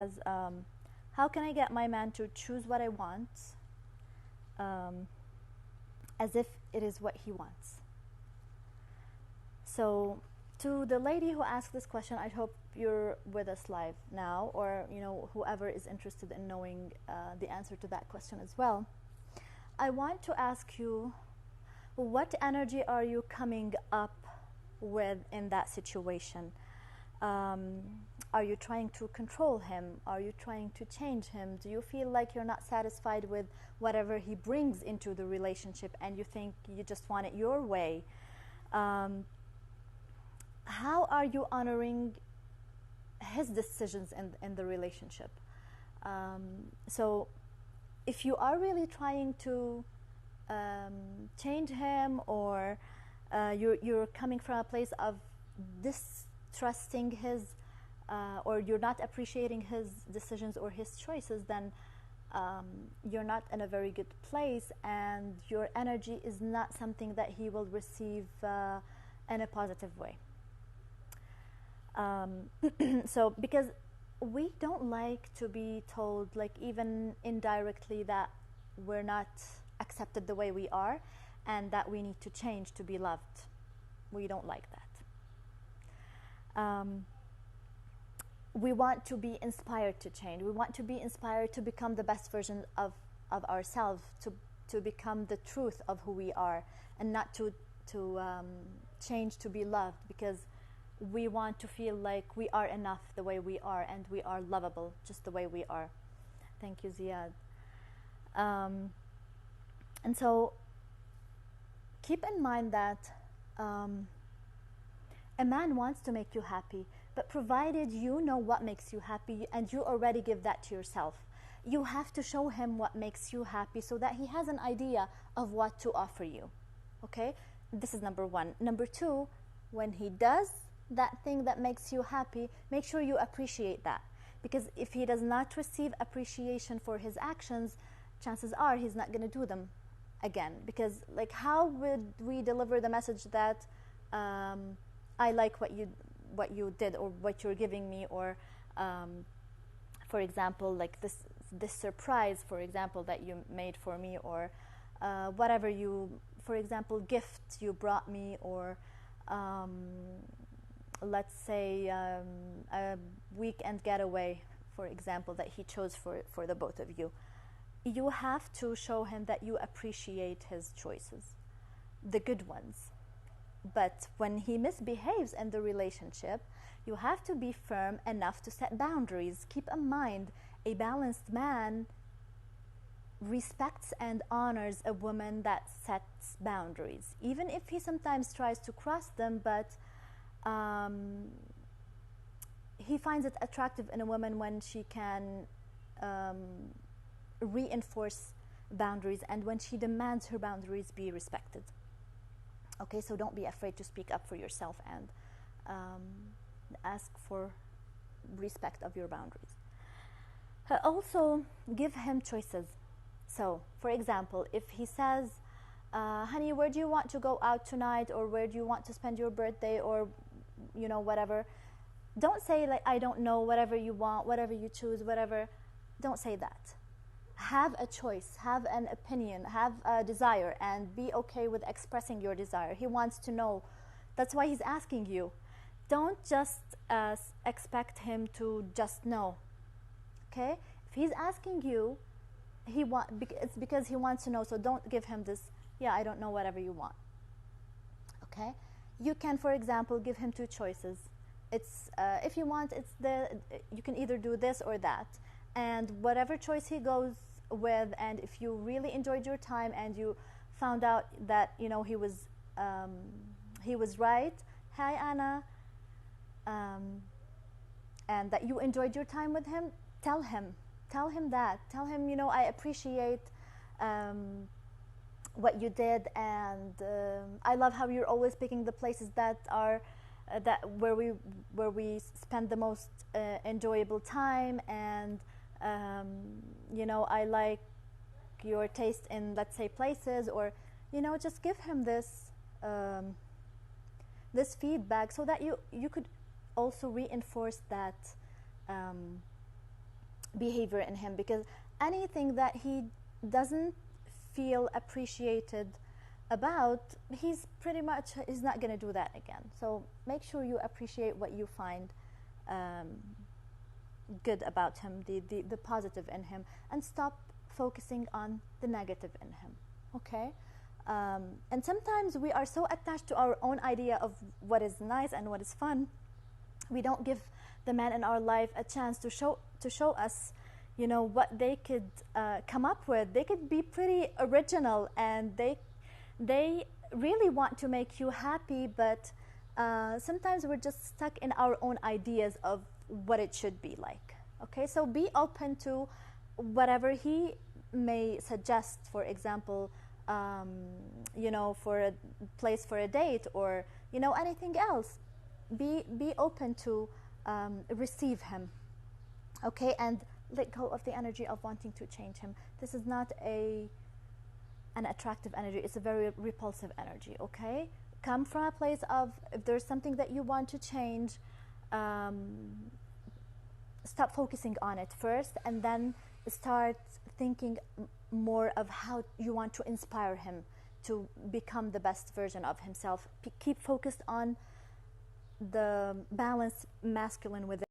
as how can I get my man to choose what I want um, as if it is what he wants? So, to the lady who asked this question, I hope you're with us live now, or whoever is interested in knowing the answer to that question as well. I want to ask you, what energy are you coming up with in that situation? Are you trying to control him? Are you trying to change him? Do you feel like you're not satisfied with whatever he brings into the relationship and you think you just want it your way? How are you honoring his decisions in the relationship? So if you are really trying to change him, or you're coming from a place of distrusting his or you're not appreciating his decisions or his choices, then you're not in a very good place, and your energy is not something that he will receive in a positive way. So because we don't like to be told, like even indirectly, that we're not accepted the way we are and that we need to change to be loved. We don't like that. We want to be inspired to change. We want to be inspired to become the best version of ourselves, to become the truth of who we are, and not to change to be loved, because we want to feel like we are enough the way we are, and we are lovable just the way we are. Thank you, Ziad. And so keep in mind that a man wants to make you happy, but provided you know what makes you happy and you already give that to yourself, you have to show him what makes you happy so that he has an idea of what to offer you. Okay? This is number one. Number two, when he does that thing that makes you happy, make sure you appreciate that. Because if he does not receive appreciation for his actions, chances are he's not going to do them again. Because, like, how would we deliver the message that I like what you did, or what you're giving me, or for example, like this surprise, for example, that you made for me, or whatever for example, gift you brought me, or let's say a weekend getaway, for example, that he chose for the both of you. You have to show him that you appreciate his choices, the good ones. But when he misbehaves in the relationship, you have to be firm enough to set boundaries. Keep in mind, a balanced man respects and honors a woman that sets boundaries, even if he sometimes tries to cross them, but he finds it attractive in a woman when she can reinforce boundaries, and when she demands her boundaries be respected. Okay, so don't be afraid to speak up for yourself and ask for respect of your boundaries. Also, give him choices. So, for example, if he says, honey, where do you want to go out tonight, or where do you want to spend your birthday, or whatever, don't say, like, I don't know, whatever you want, whatever you choose, whatever. Don't say that. Have a choice, have an opinion, have a desire, and be okay with expressing your desire. He wants to know. That's why he's asking you. Don't just expect him to just know. Okay? If he's asking you, it's because he wants to know. So don't give him this, yeah, I don't know, whatever you want. Okay? You can, for example, give him two choices. It's if you want, you can either do this or that. And whatever choice he goes with, and if you really enjoyed your time and you found out that he was right, hi Anna, and that you enjoyed your time with him, tell him that. Tell him, I appreciate what you did, and I love how you're always picking the places that are where we spend the most enjoyable time, and I like your taste in, let's say, places, or just give him this feedback, so that you could also reinforce that behavior in him, because anything that he doesn't feel appreciated about, he's pretty much is not going to do that again. So make sure you appreciate what you find good about him, the positive in him, and stop focusing on the negative in him. Okay? And sometimes we are so attached to our own idea of what is nice and what is fun, we don't give the man in our life a chance to show us, you know, what they could come up with. They could be pretty original, and they really want to make you happy, but sometimes we're just stuck in our own ideas of what it should be like. Okay, so be open to whatever he may suggest. For example, you know, for a place for a date, or you know, anything else. Be open to receive him. Okay, and let go of the energy of wanting to change him. This is not an attractive energy. It's a very repulsive energy. Okay, come from a place of, if there's something that you want to change, stop focusing on it first, and then start thinking more of how you want to inspire him to become the best version of himself. Keep focused on the balanced masculine within.